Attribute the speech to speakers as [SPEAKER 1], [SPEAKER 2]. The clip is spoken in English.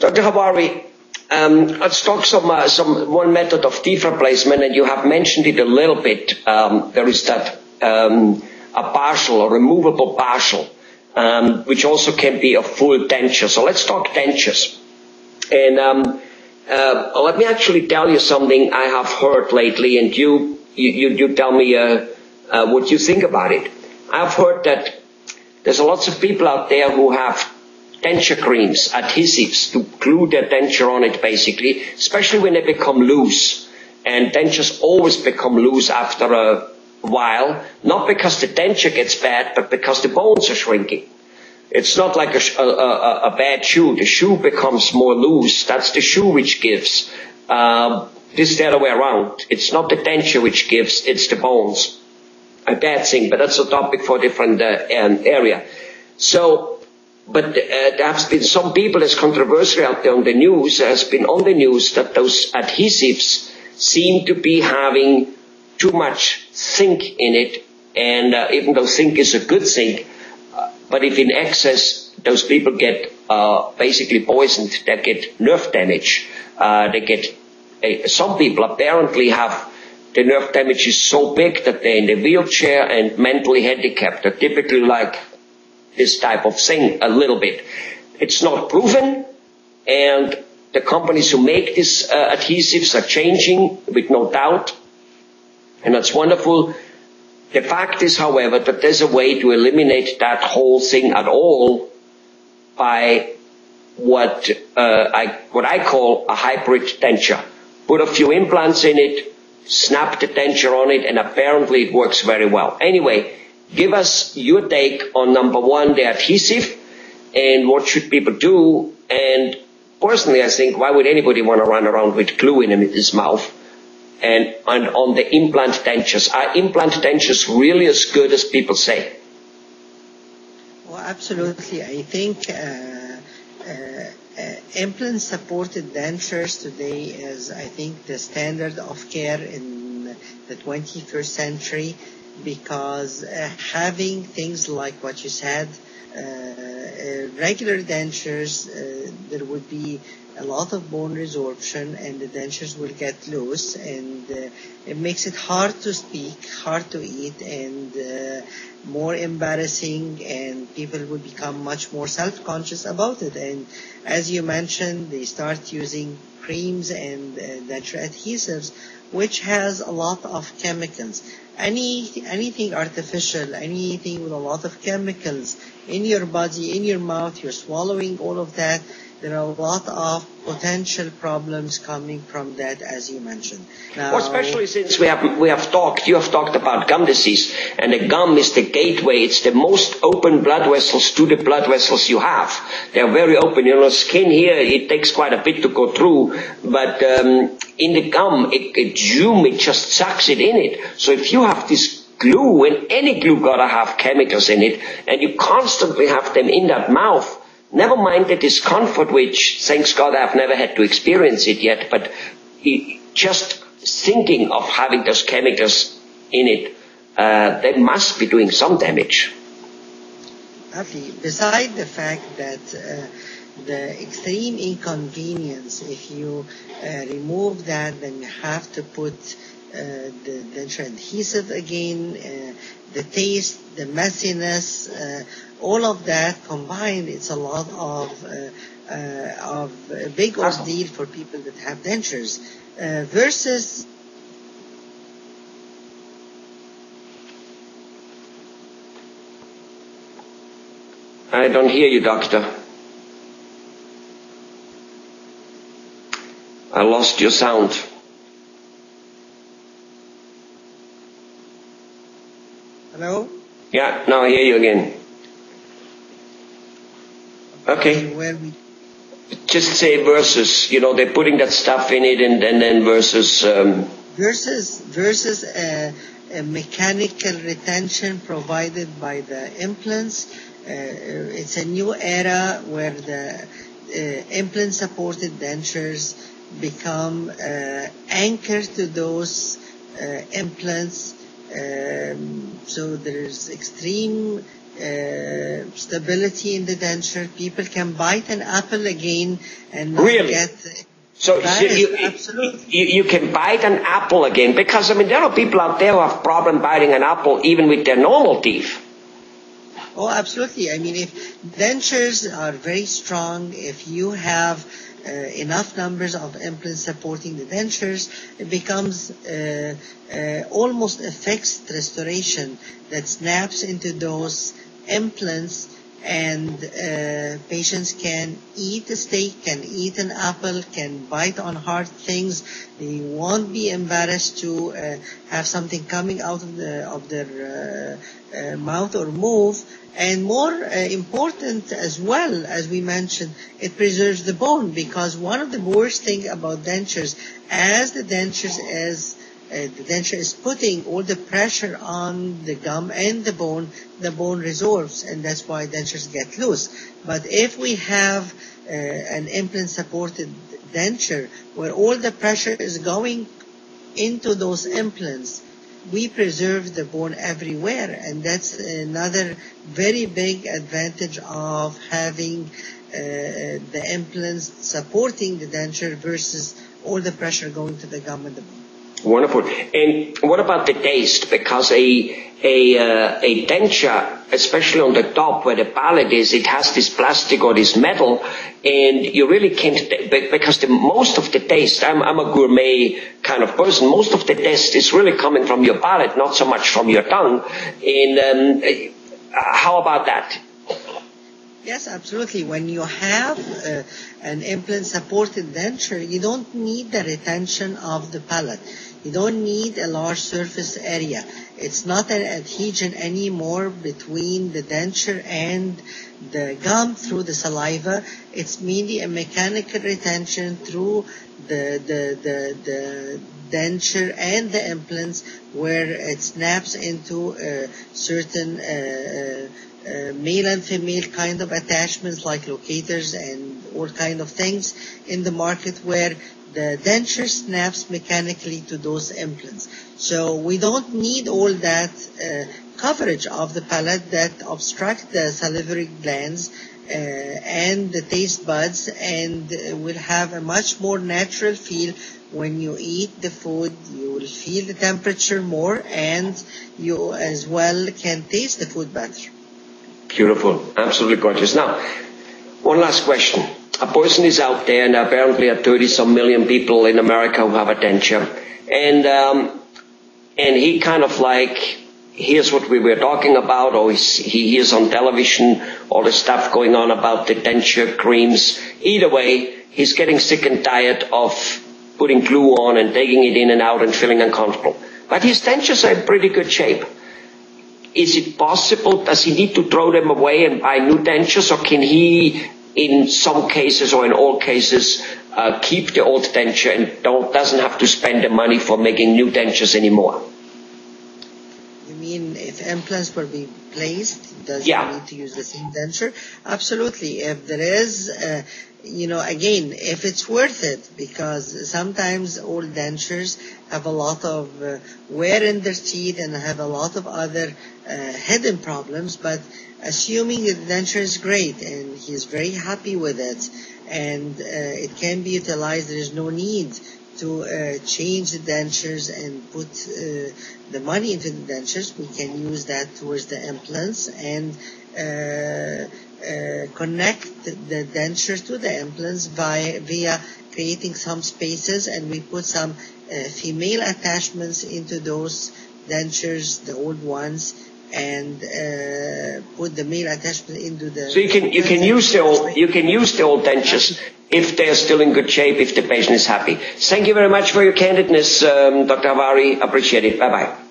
[SPEAKER 1] Dr. Hawary, let's talk one method of teeth replacement, and you have mentioned it a little bit. There is that a partial or removable partial, which also can be a full denture. So let's talk dentures. And let me actually tell you something I have heard lately, and you tell me what you think about it. I've heard that there's lots of people out there who have denture creams, adhesives, to glue their denture on it, basically, especially when they become loose. And dentures always become loose after a while, not because the denture gets bad, but because the bones are shrinking. It's not like a bad shoe. The shoe becomes more loose. That's the shoe which gives. This is the other way around. It's not the denture which gives, it's the bones. A bad thing, but that's a topic for a different area. So, but there has been some people, it's controversial out there on the news, has been on the news that those adhesives seem to be having too much zinc in it, and even though zinc is a good thing, but if in excess, those people get basically poisoned, they get nerve damage. Some people apparently have the nerve damage is so big that they're in the wheelchair and mentally handicapped. They're typically like this type of thing a little bit. It's not proven, and the companies who make these adhesives are changing with no doubt, and that's wonderful. The fact is, however, that there's a way to eliminate that whole thing at all by what I call a hybrid denture. Put a few implants in it, snap the denture on it, and apparently it works very well. Anyway, give us your take on number one, the adhesive, and what should people do. And personally, I think, why would anybody want to run around with glue in his mouth? And on the implant dentures, are implant dentures really as good as people say?
[SPEAKER 2] Well, absolutely. I think implant-supported dentures today is, I think, the standard of care in the 21st century, because having things like what you said, regular dentures, there would be a lot of bone resorption and the dentures will get loose, and it makes it hard to speak, hard to eat, and more embarrassing, and people will become much more self-conscious about it. And as you mentioned, they start using creams and denture adhesives, which has a lot of chemicals. Anything artificial, anything with a lot of chemicals in your body, in your mouth, you're swallowing all of that. There are a lot of potential problems coming from that, as you mentioned. Now,
[SPEAKER 1] well, especially since you have talked about gum disease, and the gum is the gateway. It's the most open blood vessels to the blood vessels you have. They're very open. You know, skin here, it takes quite a bit to go through, but in the gum, it just sucks it in it. So if you have this glue, and any glue gotta have chemicals in it, and you constantly have them in that mouth, never mind the discomfort, which, thanks God, I've never had to experience it yet, but just thinking of having those chemicals in it, they must be doing some damage.
[SPEAKER 2] Beside the fact that the extreme inconvenience, if you remove that, then you have to put the denture adhesive again, the taste, the messiness, all of that combined, it's a lot of a big ordeal for people that have dentures. Versus
[SPEAKER 1] I don't hear you, doctor. I lost your sound.
[SPEAKER 2] Hello?
[SPEAKER 1] Yeah, now I hear you again. Okay.
[SPEAKER 2] Where we
[SPEAKER 1] just say versus, you know, they're putting that stuff in it, and then versus
[SPEAKER 2] versus a mechanical retention provided by the implants. It's a new era where the implant supported dentures become anchored to those implants. So there's extreme stability in the denture. People can bite an apple again and not
[SPEAKER 1] Really?
[SPEAKER 2] get
[SPEAKER 1] So
[SPEAKER 2] absolutely.
[SPEAKER 1] You can bite an apple again, because I mean there are people out there who have problem biting an apple even with their normal teeth.
[SPEAKER 2] Oh, absolutely. I mean, if dentures are very strong, if you have enough numbers of implants supporting the dentures, it becomes almost a fixed restoration that snaps into those implants, and patients can eat a steak, can eat an apple, can bite on hard things. They won't be embarrassed to have something coming out of their mouth or move. And more important as well, as we mentioned, it preserves the bone, because one of the worst thing about dentures, as the denture is putting all the pressure on the gum and the bone resorbs, and that's why dentures get loose. But if we have an implant-supported denture where all the pressure is going into those implants, we preserve the bone everywhere, and that's another very big advantage of having the implants supporting the denture versus all the pressure going to the gum and the bone.
[SPEAKER 1] Wonderful. And what about the taste? Because a denture, especially on the top where the palate is, it has this plastic or this metal, and you really can't, because most of the taste, I'm a gourmet kind of person, most of the taste is really coming from your palate, not so much from your tongue. And how about that?
[SPEAKER 2] Yes, absolutely. When you have an implant-supported denture, you don't need the retention of the palate. You don't need a large surface area. It's not an adhesion anymore between the denture and the gum through the saliva. It's merely a mechanical retention through the denture and the implants, where it snaps into certain male and female kind of attachments like locators and all kind of things in the market, where the denture snaps mechanically to those implants. So we don't need all that coverage of the palate that obstruct the salivary glands and the taste buds, and will have a much more natural feel. When you eat the food, you will feel the temperature more, and you as well can taste the food better.
[SPEAKER 1] Beautiful. Absolutely gorgeous. Now, one last question. A person is out there, and apparently are 30-some million people in America who have a denture. And he kind of like hears what we were talking about, or he hears on television all the stuff going on about the denture creams. Either way, he's getting sick and tired of putting glue on and taking it in and out and feeling uncomfortable. But his dentures are in pretty good shape. Is it possible, does he need to throw them away and buy new dentures, or can he, in some cases or in all cases, keep the old denture and doesn't have to spend the money for making new dentures anymore?
[SPEAKER 2] You mean if implants were being placed, does he need to use the same denture? Absolutely. If there is, again, if it's worth it, because sometimes old dentures have a lot of wear in their teeth and have a lot of other hidden problems, but assuming that the denture is great and he's very happy with it, and it can be utilized, there is no need to change the dentures and put the money into the dentures. We can use that towards the implants and connect the denture to the implants via creating some spaces, and we put some female attachments into those dentures, the old ones, and put the male attachment into the.
[SPEAKER 1] So you can use the old dentures if they are still in good shape, if the patient is happy. Thank you very much for your candidness, Dr. Hawary. Appreciate it. Bye bye.